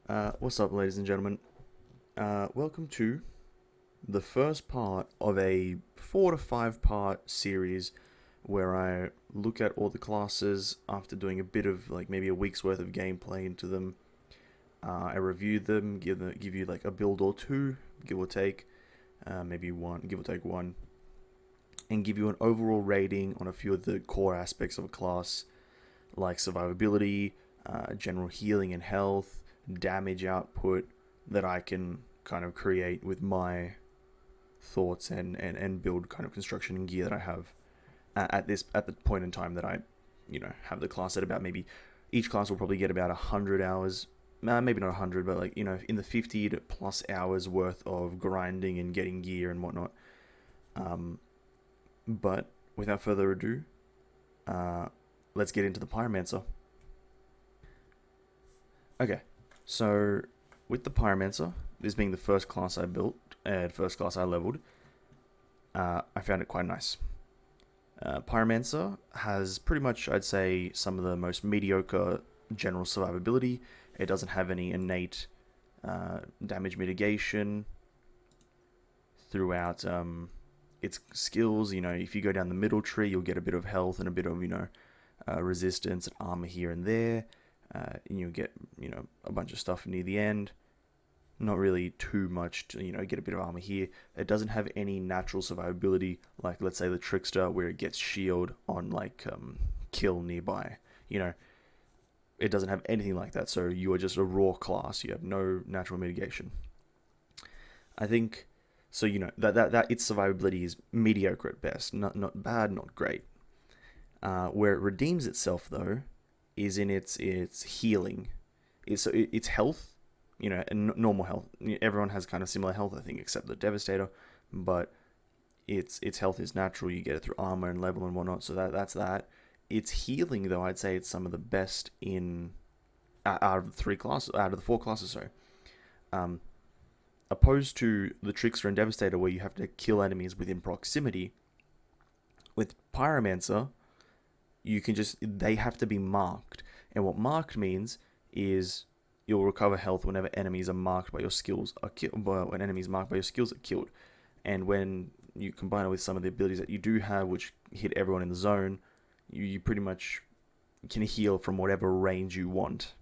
What's up, ladies and gentlemen? Welcome to the first part of a 4 to 5 part series where I look at all the classes after doing a bit of like maybe a week's worth of gameplay into them. I review them, give you like a build or two, give or take, maybe one, give or take one, and give you an overall rating on a few of the core aspects of a class like survivability, general healing and health, damage output that I can kind of create with my thoughts and build kind of construction and gear that I have at the point in time that I have the class at about maybe each class will probably get about 100 hours, maybe not 100, but like in the 50 to plus hours worth of grinding and getting gear and whatnot. But without further ado, uh, let's get into the Pyromancer. Okay, so with the Pyromancer, this being the first class I built and first class I leveled, I found it quite nice. Pyromancer has pretty much, I'd say, some of the most mediocre general survivability. It doesn't have any innate damage mitigation throughout its skills. If you go down the middle tree, you'll get a bit of health and a bit of, resistance and armor here and there. And you'll get, a bunch of stuff near the end. Not really too much to, get a bit of armor here. It doesn't have any natural survivability, like let's say the Trickster, where it gets shield on like kill nearby. It doesn't have anything like that. So you are just a raw class. You have no natural mitigation. I think so. That its survivability is mediocre at best. Not bad, not great. Where it redeems itself though is in its healing. Its health, and normal health. Everyone has kind of similar health, I think, except the Devastator. But its health is natural. You get it through armor and level and whatnot. So that's that. Its healing, though, I'd say it's some of the best in out of the three classes, out of the four classes. Sorry. Um, Opposed to the Trickster and Devastator, where you have to kill enemies within proximity. With Pyromancer, they have to be marked, and what marked means is you'll recover health whenever enemies are marked by your skills are killed. When enemies marked by your skills are killed, and when you combine it with some of the abilities that you do have, which hit everyone in the zone, you pretty much can heal from whatever range you want.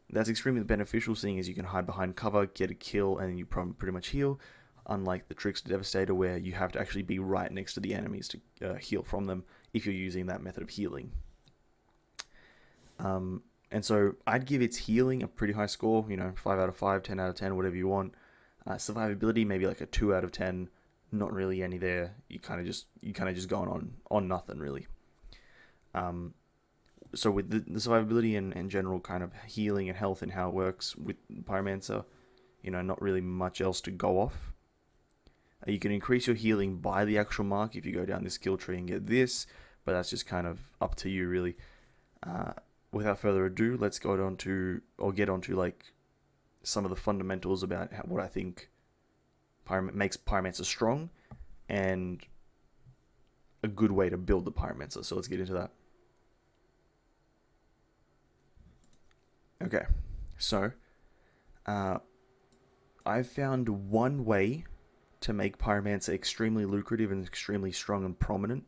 That's extremely beneficial, seeing as you can hide behind cover, get a kill, and you pretty much heal. Unlike the Trickster Devastator, where you have to actually be right next to the enemies to heal from them if you're using that method of healing. And so I'd give its healing a pretty high score, 5 out of 5, 10 out of 10, whatever you want. Survivability, maybe like a 2 out of 10, not really any there. You kind of just going on nothing really. So with the survivability and general kind of healing and health and how it works with Pyromancer, not really much else to go off. You can increase your healing by the actual mark if you go down this skill tree and get this, but that's just kind of up to you really. Without further ado, let's get onto like some of the fundamentals about what I think makes Pyromancer strong and a good way to build the Pyromancer. So let's get into that. Okay, so I've found one way to make Pyromancer extremely lucrative and extremely strong and prominent,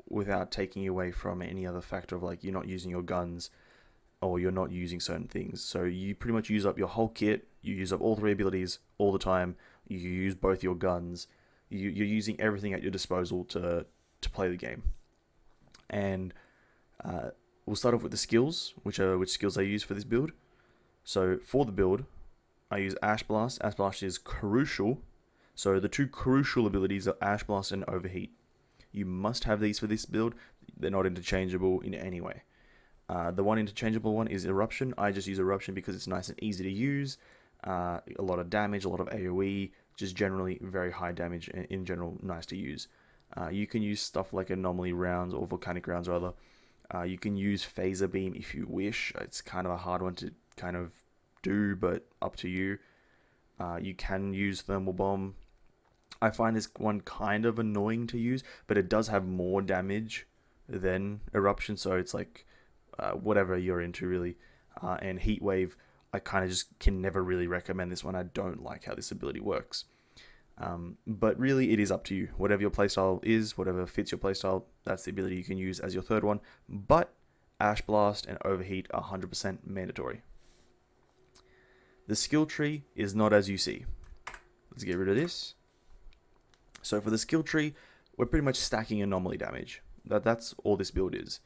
without taking away from any other factor of like you're not using your guns or you're not using certain things. So you pretty much use up your whole kit. You use up all three abilities all the time. You use both your guns. You're using everything at your disposal to play the game. And we'll start off with the skills, which skills I use for this build. So for the build, I use Ash Blast. Ash Blast is crucial. So the two crucial abilities are Ash Blast and Overheat. You must have these for this build. They're not interchangeable in any way. The one interchangeable one is Eruption. I just use Eruption because it's nice and easy to use. A lot of damage, a lot of AoE, just generally very high damage, in general nice to use. You can use stuff like Anomaly Rounds or Volcanic Rounds rather. You can use Phaser Beam if you wish. It's kind of a hard one to kind of do, but up to you. You can use Thermal Bomb. I find this one kind of annoying to use, but it does have more damage than Eruption, so it's like whatever you're into really. And Heat Wave, I kind of just can never really recommend this one. I don't like how this ability works. But really, it is up to you. Whatever your playstyle is, whatever fits your playstyle, that's the ability you can use as your third one. But Ash Blast and Overheat are 100% mandatory. The skill tree is not as you see. Let's get rid of this. So for the skill tree, we're pretty much stacking anomaly damage. That's all this build is.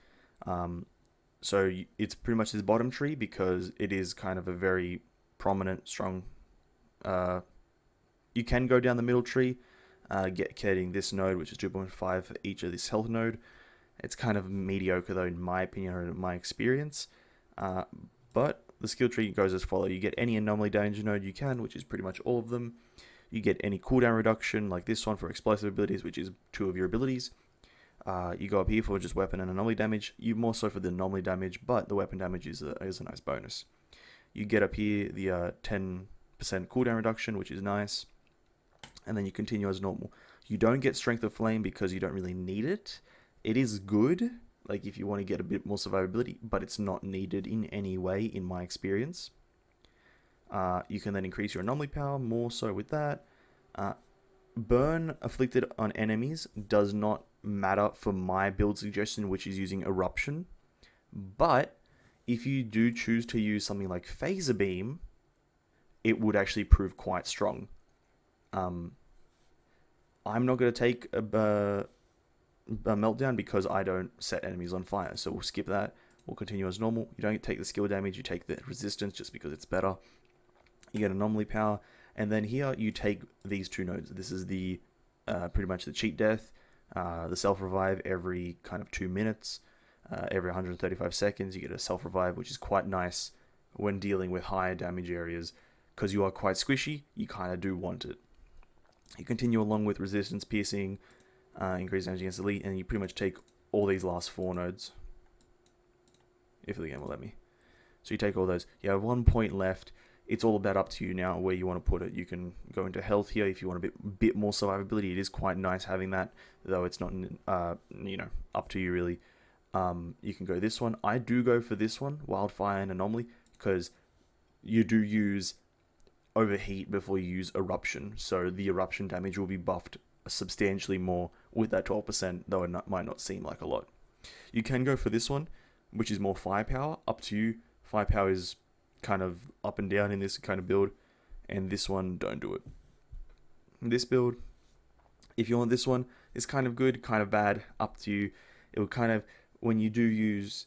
So it's pretty much this bottom tree because it is kind of a very prominent, strong. You can go down the middle tree, getting this node, which is 2.5 for each of this health node. It's kind of mediocre though, in my opinion or in my experience. But the skill tree goes as follows. You get any anomaly damage node you can, which is pretty much all of them. You get any cooldown reduction, like this one for explosive abilities, which is 2 of your abilities. You go up here for just weapon and anomaly damage. You more so for the anomaly damage, but the weapon damage is a nice bonus. You get up here the 10% cooldown reduction, which is nice. And then you continue as normal. You don't get Strength of Flame because you don't really need it. It is good, like if you want to get a bit more survivability, but it's not needed in any way in my experience. You can then increase your anomaly power more so with that. Burn afflicted on enemies does not matter for my build suggestion, which is using Eruption. But if you do choose to use something like Phaser Beam, it would actually prove quite strong. I'm not going to take a Meltdown because I don't set enemies on fire, so we'll skip that. We'll continue as normal. You don't take the skill damage, you take the resistance just because it's better. You get anomaly power, and then here you take these 2 nodes. This is the pretty much the cheat death, the self-revive every kind of 2 minutes, every 135 seconds you get a self-revive, which is quite nice when dealing with higher damage areas, because you are quite squishy, you kind of do want it. You continue along with resistance, piercing, increased damage against elite, and you pretty much take all these last 4 nodes, if the game will let me. So you take all those. You have 1 point left. It's all about up to you now where you want to put it. You can go into health here if you want a bit more survivability. It is quite nice having that, though it's not up to you really. You can go this one. I do go for this one, Wildfire and Anomaly, because you do use Overheat before you use Eruption, so the Eruption damage will be buffed substantially more with that 12%, though it might not seem like a lot. You can go for this one, which is more firepower, up to you. Firepower is kind of up and down in this kind of build, and this one, don't do it. This build, if you want this one, is kind of good, kind of bad, up to you. It would kind of, when you do use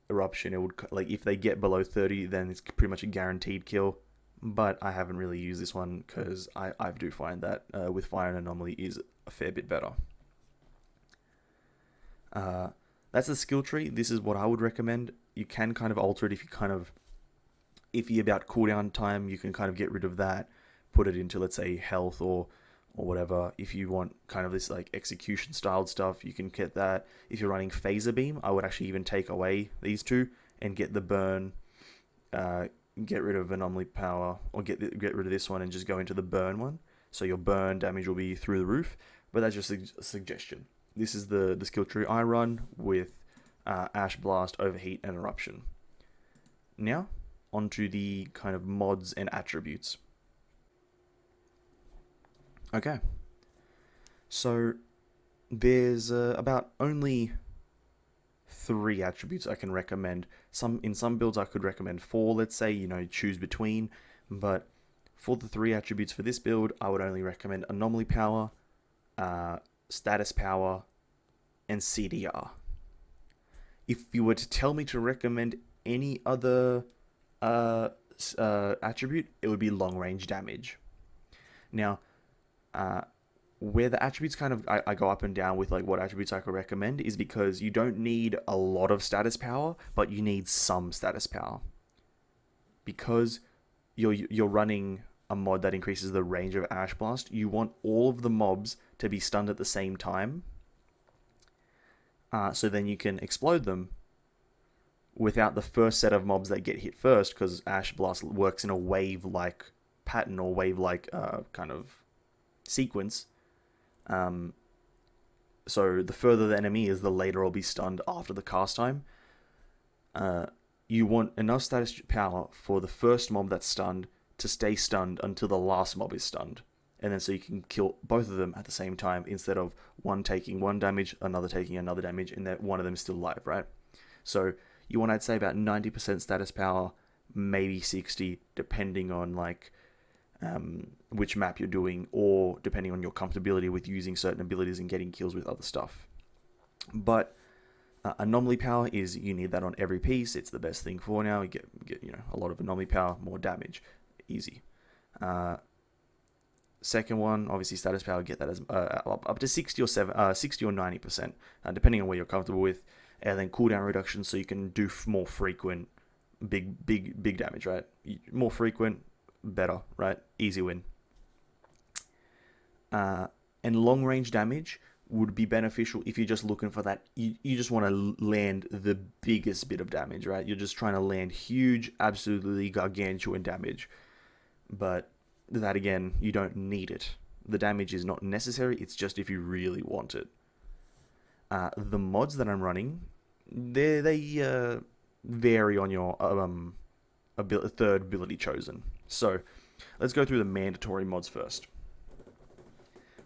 Eruption, it would, like, if they get below 30, then it's pretty much a guaranteed kill. But I haven't really used this one because I do find that with Fire and Anomaly is a fair bit better. That's the skill tree. This is what I would recommend. You can kind of alter it if you kind of iffy about cooldown time. You can kind of get rid of that, put it into, let's say, health or whatever. If you want kind of this like execution styled stuff, you can get that. If you're running Phaser Beam, I would actually even take away these 2 and get the burn. Get rid of anomaly power, or get rid of this one and just go into the burn one. So your burn damage will be through the roof. But that's just a suggestion. This is the skill tree I run with Ash Blast, Overheat, and Eruption. Now, onto the kind of mods and attributes. Okay. So there's about only 3 attributes I can recommend. In some builds I could recommend 4, let's say, choose between, but for the 3 attributes for this build, I would only recommend Anomaly Power, Status Power, and CDR. If you were to tell me to recommend any other attribute, it would be Long Range Damage. Now, where the attributes kind of, I go up and down with like what attributes I could recommend is because you don't need a lot of status power, but you need some status power. Because you're running a mod that increases the range of Ash Blast, you want all of the mobs to be stunned at the same time. So then you can explode them without the first set of mobs that get hit first, because Ash Blast works in a wave-like pattern or wave-like kind of sequence. So the further the enemy is, the later it'll be stunned after the cast time. You want enough status power for the first mob that's stunned to stay stunned until the last mob is stunned. And then so you can kill both of them at the same time instead of one taking one damage, another taking another damage, and that one of them is still alive, right? So you want, I'd say, about 90% status power, maybe 60, depending on like which map you're doing, or depending on your comfortability with using certain abilities and getting kills with other stuff. But anomaly power is, you need that on every piece. It's the best thing for now. You get a lot of anomaly power, more damage, easy. Second one, obviously status power, get that as up to 60 or 90%, depending on what you're comfortable with. And then cooldown reduction, so you can do more frequent big damage, right? More frequent, better, right? Easy win. And long range damage would be beneficial if you're just looking for that. You just want to land the biggest bit of damage, right? You're just trying to land huge, absolutely gargantuan damage. But that, again, you don't need it. The damage is not necessary. It's just if you really want it. The mods that I'm running, they vary on your third ability chosen. So let's go through the mandatory mods first.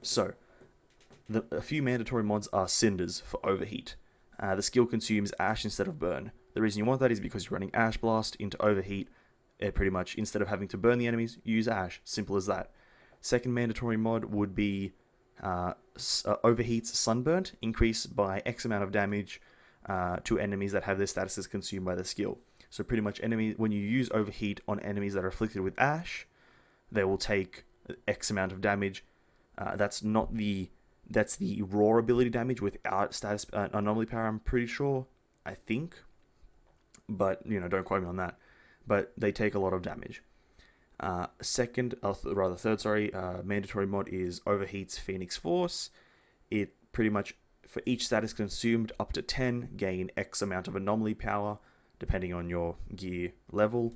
So a few mandatory mods are Cinders for overheat. The skill consumes ash instead of burn. The reason you want that is because you're running Ash Blast into overheat. Pretty much, instead of having to burn the enemies, use ash. Simple as that. Second mandatory mod would be Overheat's Sunburnt. Increase by X amount of damage to enemies that have their statuses consumed by the skill. So pretty much, when you use Overheat on enemies that are afflicted with ash, they will take X amount of damage. That's the raw ability damage without status anomaly power, I'm pretty sure. I think. But, don't quote me on that. But they take a lot of damage. Third, mandatory mod is Overheat's Phoenix Force. It pretty much, for each status consumed up to 10, gain X amount of anomaly power, depending on your gear level.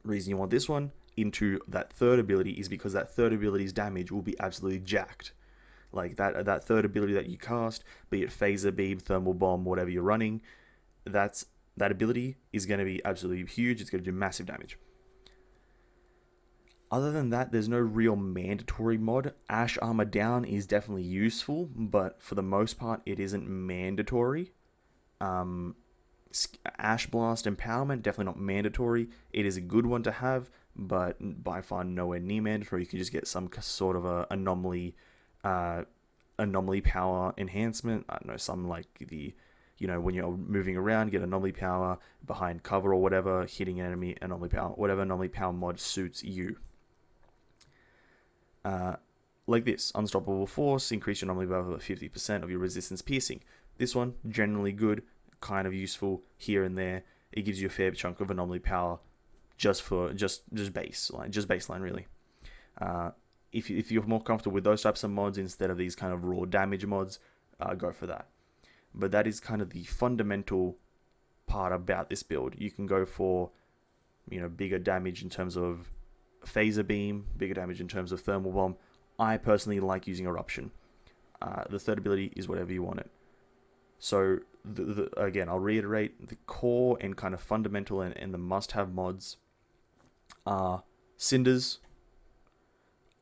Reason you want this one into that third ability is because that third ability's damage will be absolutely jacked. Like that third ability that you cast, be it Phaser, Beam, Thermal Bomb, whatever you're running, that ability is going to be absolutely huge. It's going to do massive damage. Other than that, there's no real mandatory mod. Ash Armor Down is definitely useful, but for the most part, it isn't mandatory. Ash Blast Empowerment, definitely not mandatory. It is a good one to have, but by far nowhere near mandatory. You can just get some sort of a anomaly power enhancement. I don't know, some like the, when you're moving around, get anomaly power behind cover or whatever, hitting an enemy, anomaly power, whatever anomaly power mod suits you. Like this, Unstoppable Force, increase your anomaly power by 50% of your resistance piercing. This one, generally good, kind of useful here and there. It gives you a fair chunk of anomaly power just baseline really. If you're more comfortable with those types of mods instead of these kind of raw damage mods, go for that. But that is kind of the fundamental part about this build. You can go for, bigger damage in terms of Phaser Beam, bigger damage in terms of Thermal Bomb. I personally like using Eruption. The third ability is whatever you want it. So, again, I'll reiterate, the core and kind of fundamental and the must-have mods are Cinders,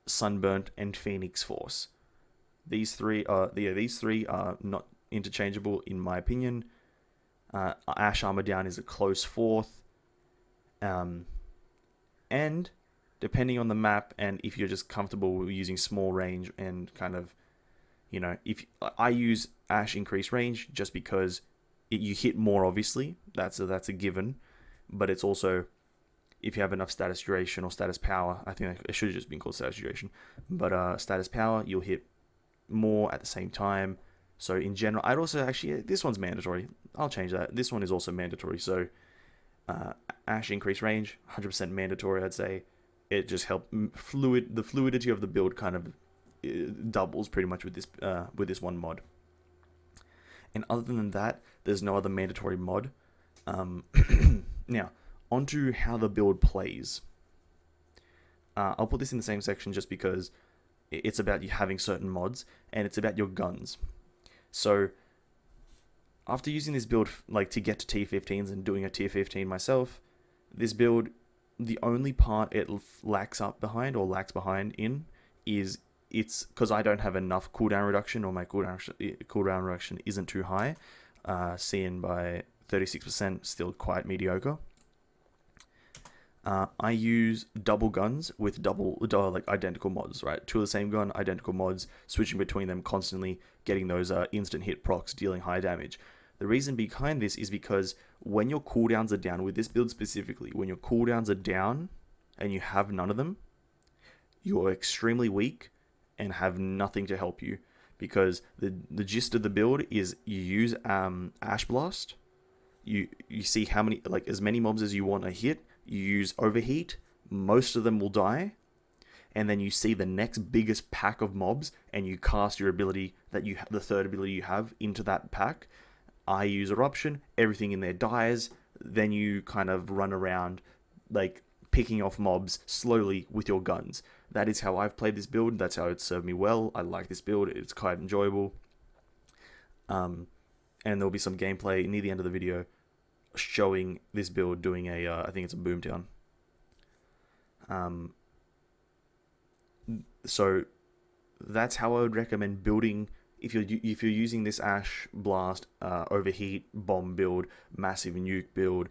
Sunburnt, and Phoenix Force. These three are not interchangeable in my opinion. Ash Armor Down is a close fourth. And depending on the map and if you're just comfortable with using small range and kind of, if I use Ash Increase Range just because you hit more, obviously. That's a given. But it's also, if you have enough status duration or status power, I think it should have just been called status duration. But status power, you'll hit more at the same time. So in general, I'd also this one's mandatory. I'll change that. This one is also mandatory. So Ash Increase Range, 100% mandatory, I'd say. It just helps the fluidity of the build kind of doubles pretty much with this one mod. And other than that, there's no other mandatory mod. Now, onto how the build plays. I'll put this in the same section just because it's about you having certain mods, and it's about your guns. So, After using this build like to get to T15s and doing a tier 15 myself, this build, the only part it lacks behind in is it's because I don't have enough cooldown reduction, or my cooldown reduction isn't too high, seen by 36%, still quite mediocre. I use double guns with like identical mods, right? Two of the same gun, identical mods, switching between them constantly, getting those instant hit procs, dealing high damage. The reason behind this is because when your cooldowns are down, with this build specifically, when your cooldowns are down and you have none of them, you're extremely weak and have nothing to help you. Because the gist of the build is you use Ash Blast, you see how many, like as many mobs as you want to hit, you use Overheat, most of them will die, and then you see the next biggest pack of mobs and you cast your ability that the third ability you have into that pack. I use Eruption, everything in there dies, then you kind of run around like picking off mobs slowly with your guns. That is how I've played this build, that's how it served me well. I like this build, it's quite enjoyable. And there'll be some gameplay near the end of the video showing this build doing I think it's a Boomtown. So that's how I would recommend building. If you're using this Ash Blast, Overheat, Bomb build, Massive Nuke build,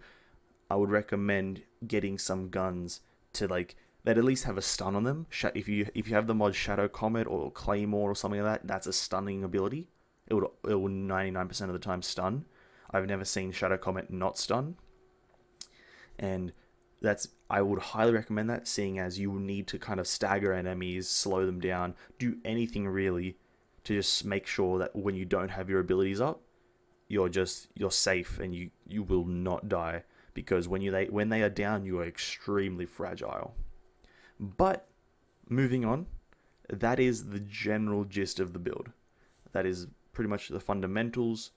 I would recommend getting some guns to like that at least have a stun on them. If you have the mod Shadow Comet or Claymore or something like that, that's a stunning ability. It will 99% of the time stun. I've never seen Shadow Comet not stun, and I would highly recommend that, seeing as you need to kind of stagger enemies, slow them down, do anything really to just make sure that when you don't have your abilities up, you're safe and you will not die, because when they are down, you are extremely fragile. But moving on, that is the general gist of the build. That is pretty much the fundamentals,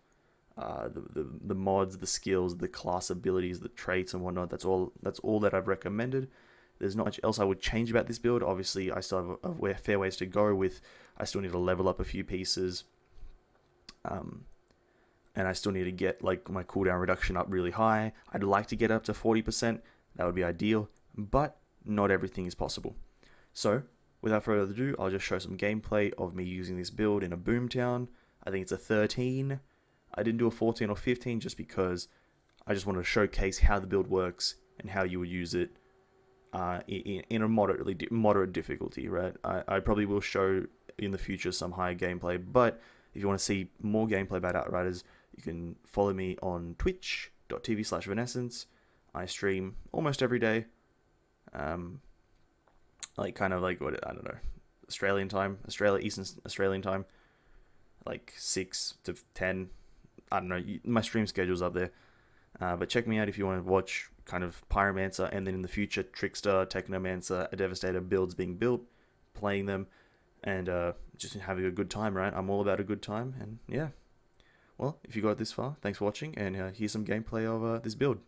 the mods, the skills, the class abilities, the traits and whatnot. That's all that I've recommended. There's not much else I would change about this build. Obviously, I still have a fair ways to go with. I still need to level up a few pieces. And I still need to get like my cooldown reduction up really high. I'd like to get up to 40%. That would be ideal, but not everything is possible. So, without further ado, I'll just show some gameplay of me using this build in a Boomtown. I think it's a 13. I didn't do a 14 or 15 just because I just wanted to showcase how the build works and how you would use it in a moderate difficulty, right? I probably will show in the future some higher gameplay, but if you want to see more gameplay about Outriders, you can follow me on twitch.tv/Vanescence. I stream almost every day. Like kind of like what, I don't know, Eastern Australian time, like 6 to 10. I don't know, my stream schedule's up there. But check me out if you want to watch kind of Pyromancer, and then in the future Trickster, Technomancer, a Devastator builds being built, playing them, and just having a good time, right? I'm all about a good time, and yeah. Well, if you got this far, thanks for watching, and here's some gameplay of this build.